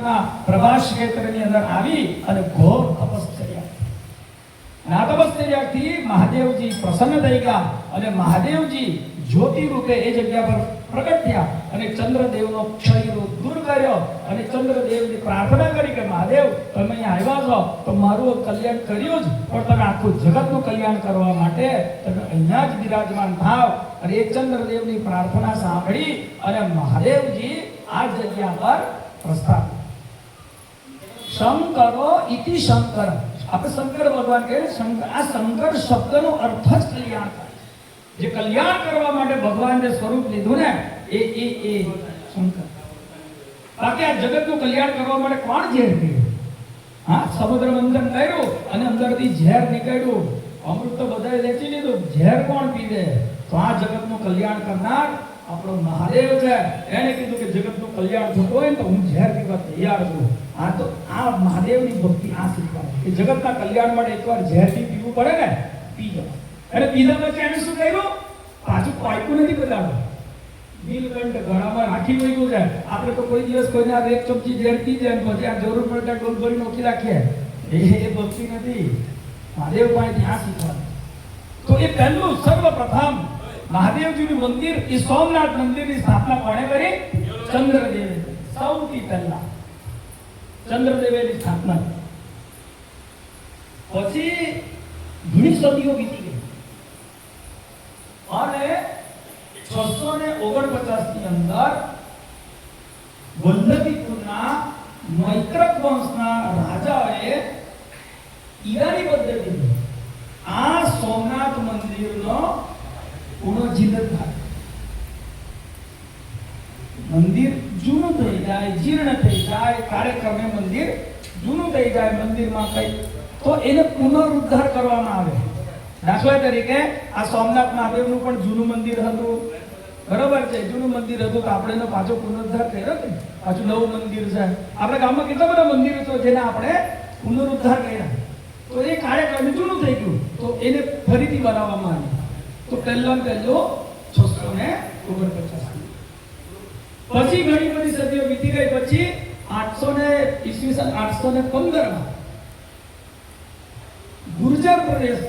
પોતાના પ્રવાસ ક્ષેત્રની અંદર આવી અને ઘોર તપશ્ચર્યા. આ તપશ્ચર્યાથી મહાદેવજી પ્રસન્ન થઈ ગયા અને મહાદેવજી જ્યોતિ રૂપે એ જગ્યા પર પ્રગટ થયા અને ચંદ્રદેવનો ક્ષય દૂર કર્યો અને ચંદ્રદેવની પ્રાર્થના કરી કે મહાદેવ તમે અહીંયા આવ્યા છો તો મારું કલ્યાણ કર્યું જ, પણ તમે આખું જગતનું કલ્યાણ કરવા માટે તમે અહીંયા જ બિરાજમાન થાવ. અને એ ચંદ્રદેવની પ્રાર્થના સાંભળી અને મહાદેવજી આ જગ્યા પર પ્રસ્થાન. શંકરો ઇતિ શંકર, આપણે શંકર ભગવાન કહે શંકર. આ શંકર શબ્દનો અર્થ જ કલ્યાણ થાય. જે કલ્યાણ કરવા માટે ભગવાનને સ્વરૂપ લીધું ને એ શંકર. બાકી આ જગતનું કલ્યાણ કરવા માટે કોણ ઝેર પીયું? હા, સમુદ્ર મંથન કર્યું અને અંદરથી ઝેર નીકળ્યું. અમૃત તો બધાએ વેચી લીધું, ઝેર કોણ પીવે? તો આ જગતનું કલ્યાણ કરનાર આપણો મહાદેવ છે. એને કીધું કે જગતનું કલ્યાણ થતું હોય ને તો હું ઝેર પીવા તૈયાર છું. આ તો આ મહાદેવની ભક્તિ આ શીખવાડે કે જગતના કલ્યાણ માટે એકવાર ઝેરથી પીવું પડે ને, પી જવા. અને પીધા પછી એને શું કર્યું? પાછું પાઇપું નથી બતાવ્યું, નીલકંઠ ગળામાં રાખી મૂક્યું છે. આપણે તો કોઈ દિવસ કોઈને આ એક ચમચી ઝેર પી જાય પછી આ જરૂર પડે ડોલ ભરી નોખી રાખીએ. એ ભક્તિ નથી. મહાદેવ પાસેથી આ શીખવાડે. તો એ પહેલું સર્વપ્રથમ મહાદેવજીનું મંદિર, એ સોમનાથ મંદિરની સ્થાપના કોણે કરી? ચંદ્રદેવે. સૌથી પહેલા ચંદ્રદેવેની સ્થાપના. પછી ઘણી સદીઓ વીતી ગઈ અને 649 ની અંદર વલ્લભીપુરના મૈત્રક વંશના રાજાએ ઈરાની પદ્ધતિથી આ સોમનાથ મંદિરનો પુનઃજીર્ણોદ્ધાર. મંદિર જૂનું થઈ જાય, જીર્ણ થઈ જાય, કાર્યક્રમે મંદિર જૂનું થઈ જાય, મંદિરમાં કઈ તો એને પુનરુદ્ધાર કરવામાં આવે. દાખલા તરીકે આ સોમનાથ મહાદેવનું પણ જૂનું મંદિર હતું, બરોબર છે? જૂનું મંદિર હતું તો આપણે એનો પાછો પુનરુદ્ધાર કર્યો કે પાછું નવું મંદિર છે. આપણે ગામમાં કેટલા બધા મંદિરો છે જેને આપણે પુનરુદ્ધાર કર્યા. તો એ કાર્યક્રમ જૂનું થઈ ગયું તો એને ફરીથી બનાવવામાં આવ્યું. તો પહેલો 649. પછી ઘણી બધી સદીઓ વીતી ગઈ. પછી 815 માં ગુર્જર પ્રદેશ